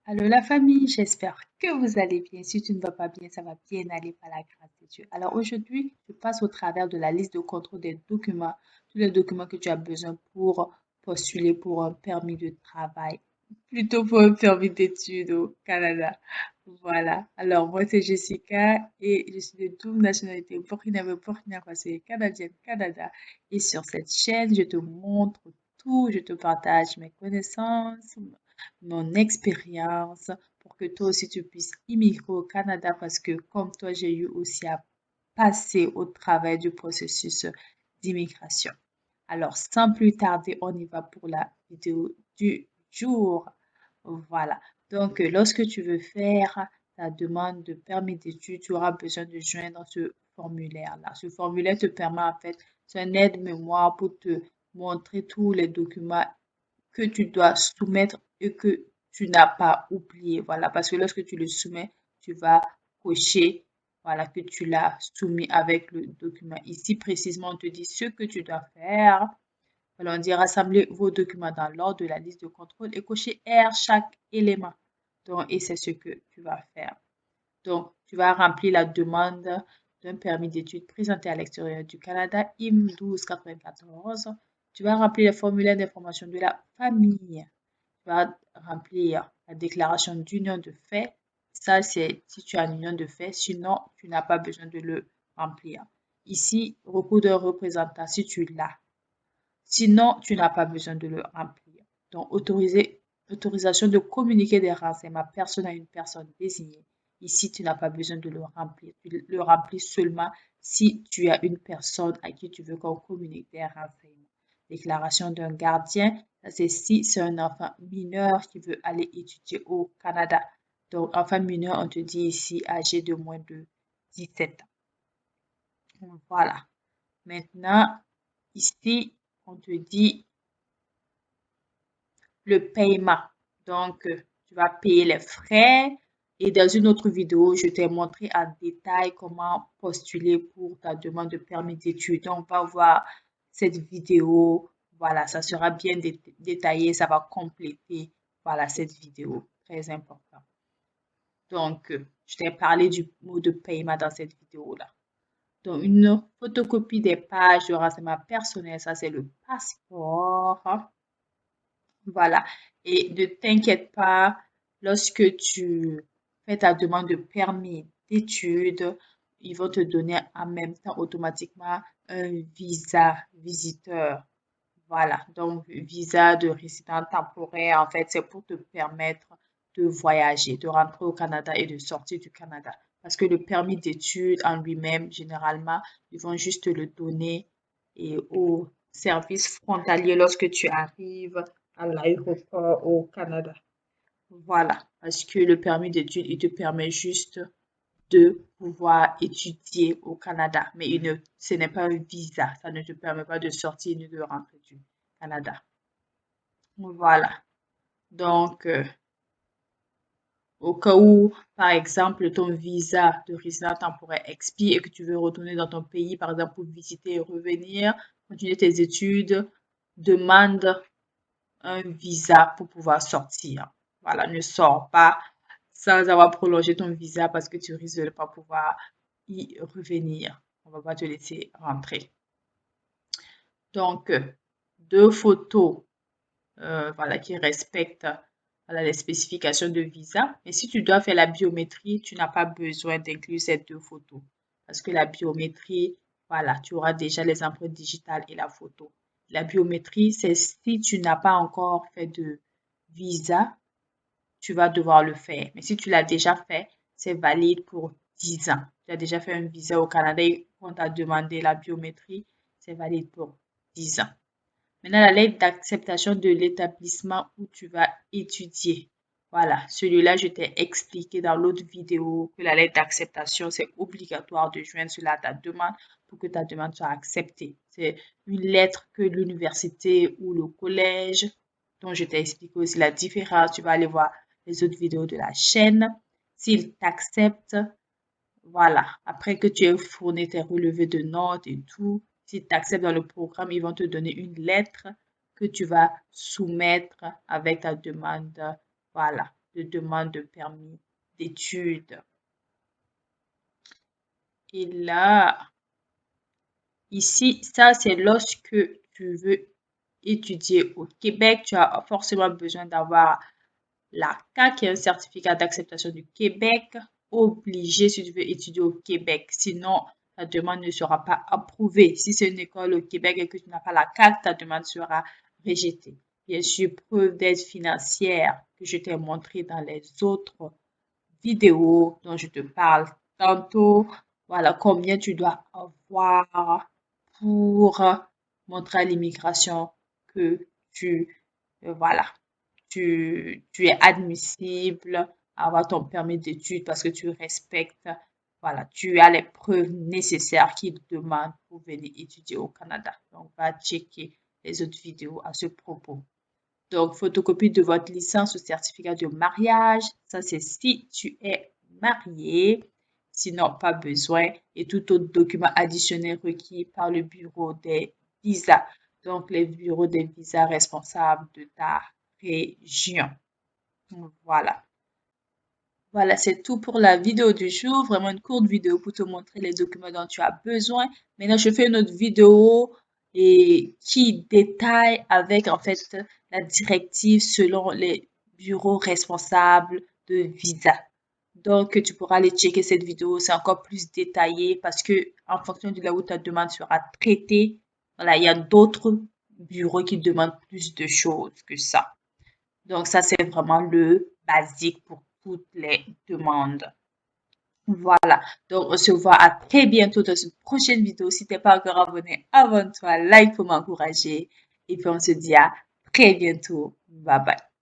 Alors la famille, j'espère que vous allez bien. Si tu ne vas pas bien, ça va bien aller par la grâce de Dieu. Alors aujourd'hui, je passe au travers de la liste de contrôle des documents, tous les documents que tu as besoin pour postuler pour un permis de travail, plutôt pour un permis d'études au Canada. Voilà. Alors moi, c'est Jessica et je suis de double nationalité burkinabé, Burkina Faso et canadienne, Canada. Et sur cette chaîne, je te montre tout, je te partage mes connaissances, mon expérience pour que toi aussi tu puisses immigrer au Canada parce que comme toi, j'ai eu aussi à passer au travers du processus d'immigration. Alors, sans plus tarder, on y va pour la vidéo du jour. Voilà. Donc, lorsque tu veux faire ta demande de permis d'études, tu auras besoin de joindre ce formulaire-là. Ce formulaire te permet en fait, c'est un aide-mémoire pour te montrer tous les documents que tu dois soumettre et que tu n'as pas oublié. Voilà, parce que lorsque tu le soumets, tu vas cocher, voilà, que tu l'as soumis avec le document. Ici, précisément, on te dit ce que tu dois faire. Voilà, on dit rassembler vos documents dans l'ordre de la liste de contrôle et cocher R chaque élément. Donc, et c'est ce que tu vas faire. Donc, tu vas remplir la demande d'un permis d'études présenté à l'extérieur du Canada, IM 1294. Tu vas remplir les formulaires d'information de la famille. Tu vas remplir la déclaration d'union de fait. Ça, c'est si tu as une union de fait. Sinon, tu n'as pas besoin de le remplir. Ici, recours d'un représentant si tu l'as. Sinon, tu n'as pas besoin de le remplir. Donc, autorisation de communiquer des renseignements personnels à une personne désignée. Ici, tu n'as pas besoin de le remplir. Tu le remplis seulement si tu as une personne à qui tu veux qu'on communique des renseignements. Déclaration d'un gardien, c'est si c'est un enfant mineur qui veut aller étudier au Canada. Donc, enfant mineur, on te dit ici âgé de moins de 17 ans. Voilà. Maintenant, ici, on te dit le paiement. Donc, tu vas payer les frais. Et dans une autre vidéo, je t'ai montré en détail comment postuler pour ta demande de permis d'études. Donc, on va voir cette vidéo. Voilà, ça sera bien détaillé. Ça va compléter, voilà, cette vidéo. Très important. Donc, je t'ai parlé du mot de paiement dans cette vidéo-là. Donc, une photocopie des pages de renseignements personnels, ça c'est le passeport. Voilà. Et ne t'inquiète pas, lorsque tu fais ta demande de permis d'études, ils vont te donner en même temps automatiquement un visa visiteur. Voilà. Donc, visa de résident temporaire, en fait, c'est pour te permettre de voyager, de rentrer au Canada et de sortir du Canada. Parce que le permis d'études en lui-même, généralement, ils vont juste te le donner et au service frontalier lorsque tu arrives à l'aéroport au Canada. Voilà, parce que le permis d'études, il te permet juste de pouvoir étudier au Canada, mais ce n'est pas un visa, ça ne te permet pas de sortir ni de rentrer du Canada. Voilà, donc au cas où, par exemple, ton visa de résident temporaire expire et que tu veux retourner dans ton pays, par exemple, pour visiter et revenir, continuer tes études, demande un visa pour pouvoir sortir. Voilà, ne sors pas sans avoir prolongé ton visa parce que tu risques de ne pas pouvoir y revenir. On ne va pas te laisser rentrer. Donc, deux photos voilà, qui respectent voilà, les spécifications de visa. Mais si tu dois faire la biométrie, tu n'as pas besoin d'inclure ces deux photos. Parce que la biométrie, voilà, tu auras déjà les empreintes digitales et la photo. La biométrie, c'est si tu n'as pas encore fait de visa, tu vas devoir le faire. Mais si tu l'as déjà fait, c'est valide pour 10 ans. Tu as déjà fait un visa au Canada et on t'a demandé la biométrie, c'est valide pour 10 ans. Maintenant, la lettre d'acceptation de l'établissement où tu vas étudier. Voilà, celui-là, je t'ai expliqué dans l'autre vidéo que la lettre d'acceptation, c'est obligatoire de joindre cela à ta demande pour que ta demande soit acceptée. C'est une lettre que l'université ou le collège, dont je t'ai expliqué aussi la différence. Tu vas aller voir les autres vidéos de la chaîne. S'ils t'acceptent, voilà, après que tu aies fourni tes relevés de notes et tout, si tu acceptes dans le programme, ils vont te donner une lettre que tu vas soumettre avec ta demande. Voilà. de demande de permis d'études. Et là, ici, ça c'est lorsque tu veux étudier au Québec, tu as forcément besoin d'avoir la CAQ, qui est un certificat d'acceptation du Québec, obligé si tu veux étudier au Québec. Sinon, ta demande ne sera pas approuvée. Si c'est une école au Québec et que tu n'as pas la CAQ, ta demande sera rejetée. Bien sûr, preuve d'aide financière que je t'ai montré dans les autres vidéos dont je te parle tantôt. Voilà combien tu dois avoir pour montrer à l'immigration que voilà, tu es admissible à avoir ton permis d'études parce que tu respectes, voilà, tu as les preuves nécessaires qu'ils demandent pour venir étudier au Canada. Donc, va checker les autres vidéos à ce propos. Donc, photocopie de votre licence ou certificat de mariage. Ça, c'est si tu es marié. Sinon, pas besoin. Et tout autre document additionnel requis par le bureau des visas. Donc, les bureaux des visas responsables de ta région. Voilà. Voilà, c'est tout pour la vidéo du jour. Vraiment une courte vidéo pour te montrer les documents dont tu as besoin. Maintenant, je fais une autre vidéo qui détaille avec en fait la directive selon les bureaux responsables de visa. Donc, tu pourras aller checker cette vidéo. C'est encore plus détaillé parce que en fonction de là où ta demande sera traitée, voilà, il y a d'autres bureaux qui demandent plus de choses que ça. Donc, ça, c'est vraiment le basique pour toutes les demandes. Voilà. Donc, on se voit à très bientôt dans une prochaine vidéo. Si tu n'es pas encore abonné, abonne-toi, like pour m'encourager. Et puis, on se dit à très bientôt. Bye bye.